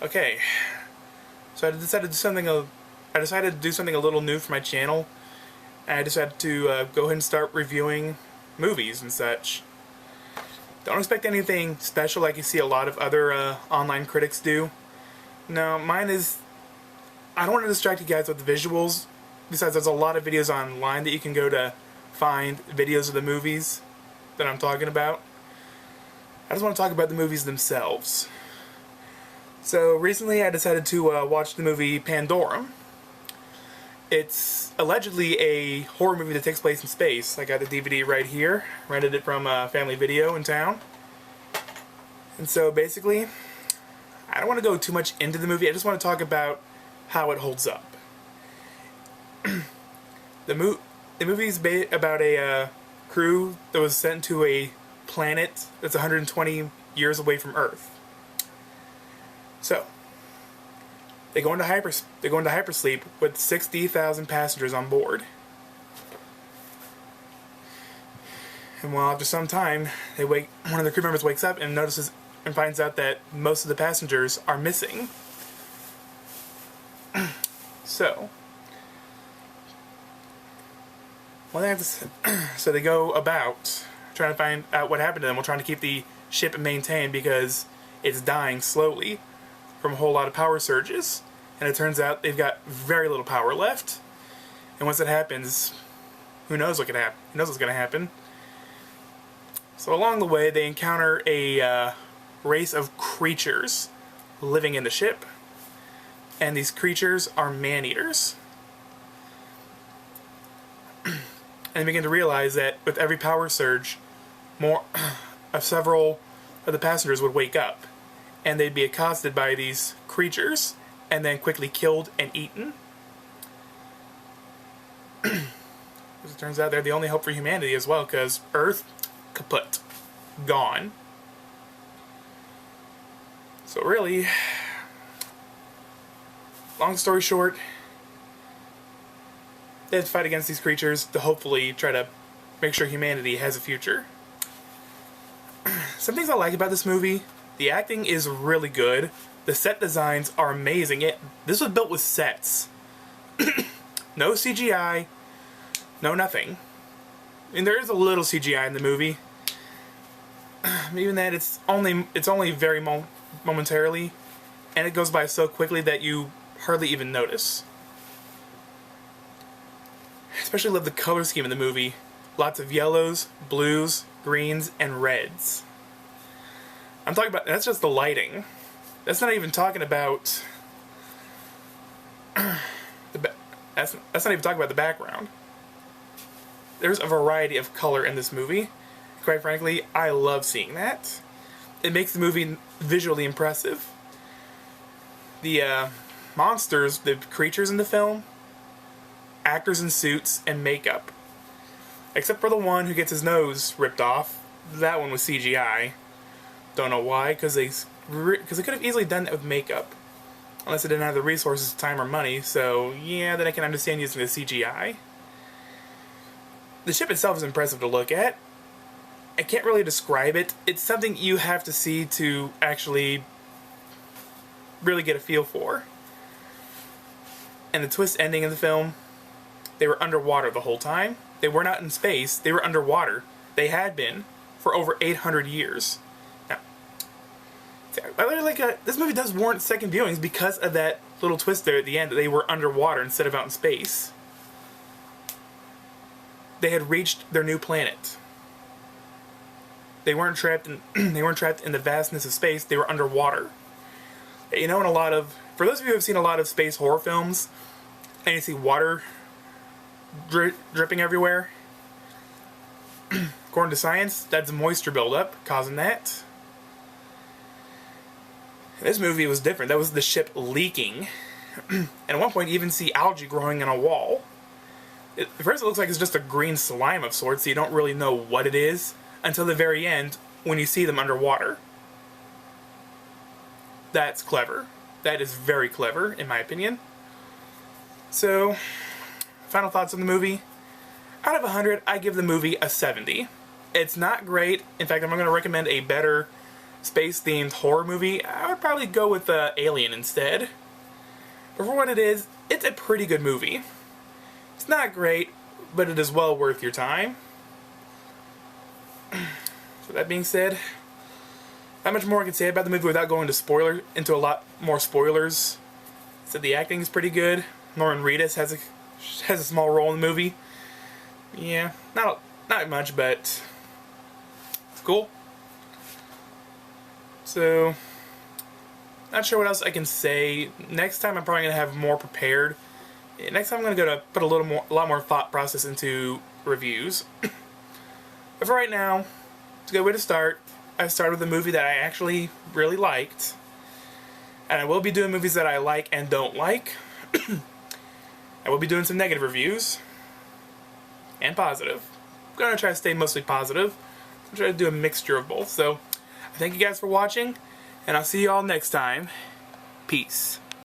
Okay, so I decided to do something a little new for my channel, and I decided to go ahead and start reviewing movies and such. Don't expect anything special like you see a lot of other online critics do. No, mine is, I don't want to distract you guys with the visuals. Besides, there's a lot of videos online that you can go to find videos of the movies that I'm talking about. I just want to talk about the movies themselves. So recently I decided to watch the movie Padorum. It's allegedly a horror movie that takes place in space. I got the DVD right here. Rented it from Family Video in town. And so basically, I don't want to go too much into the movie. I just want to talk about how it holds up. The movie is about a crew that was sent to a planet that's 120 years away from Earth. So, they go into hypersleep with 60,000 passengers on board. And well, after some time, one of the crew members wakes up and notices and finds out that most of the passengers are missing. So, so they go about trying to find out what happened to them while trying to keep the ship maintained because it's dying slowly from a whole lot of power surges, and it turns out they've got very little power left. And once it happens, who knows what could happen? Who knows what's going to happen? So along the way, they encounter a race of creatures living in the ship, and these creatures are man-eaters. And they begin to realize that with every power surge, several of the passengers would wake up, and they'd be accosted by these creatures, and then quickly killed and eaten. As it turns out, they're the only hope for humanity as well, because Earth, kaput, gone. So really, long story short, they have to fight against these creatures to hopefully try to make sure humanity has a future. Some things I like about this movie: the acting is really good. The set designs are amazing. This was built with sets. No CGI. No nothing. I mean, there is a little CGI in the movie. Even that, it's only very momentarily, and it goes by so quickly that you hardly even notice. I especially love the color scheme in the movie. Lots of yellows, blues, greens, and reds. I'm talking about, that's just the lighting. That's not even talking about that's not even talking about the background. There's a variety of color in this movie. Quite frankly, I love seeing that. It makes the movie visually impressive. The monsters, the creatures in the film, actors in suits, and makeup. Except for the one who gets his nose ripped off. That one was CGI. Don't know why, because they could have easily done that with makeup. Unless they didn't have the resources, time, or money, so yeah, then I can understand using the CGI. The ship itself is impressive to look at. I can't really describe it. It's something you have to see to actually really get a feel for. And the twist ending of the film, they were underwater the whole time. They were not in space, they were underwater. They had been for over 800 years. Now, I really like this movie does warrant second viewings because of that little twist there at the end that they were underwater instead of out in space. They had reached their new planet. They weren't trapped in the vastness of space, they were underwater. You know, for those of you who have seen a lot of space horror films, and you see water dripping everywhere, according to science, that's moisture buildup causing that. This movie was different. That was the ship leaking. And at one point you even see algae growing in a wall. At first it looks like it's just a green slime of sorts, so you don't really know what it is until the very end when you see them underwater. That's clever. That is very clever, in my opinion. So, final thoughts on the movie. Out of 100, I give the movie a 70. It's not great. In fact, I'm going to recommend a better space-themed horror movie, I would probably go with Alien instead. But for what it is, it's a pretty good movie. It's not great, but it is well worth your time. So that being said, not much more I can say about the movie without going into a lot more spoilers. So the acting is pretty good. Norman Reedus has a small role in the movie. Yeah, not much, but it's cool. So, not sure what else I can say. Next time I'm probably gonna have more prepared. Next time I'm gonna put a lot more thought process into reviews. But for right now, it's a good way to start. I started with a movie that I actually really liked, and I will be doing movies that I like and don't like. I will be doing some negative reviews and positive. I'm gonna try to stay mostly positive. I'm trying to do a mixture of both. So, thank you guys for watching, and I'll see you all next time. Peace.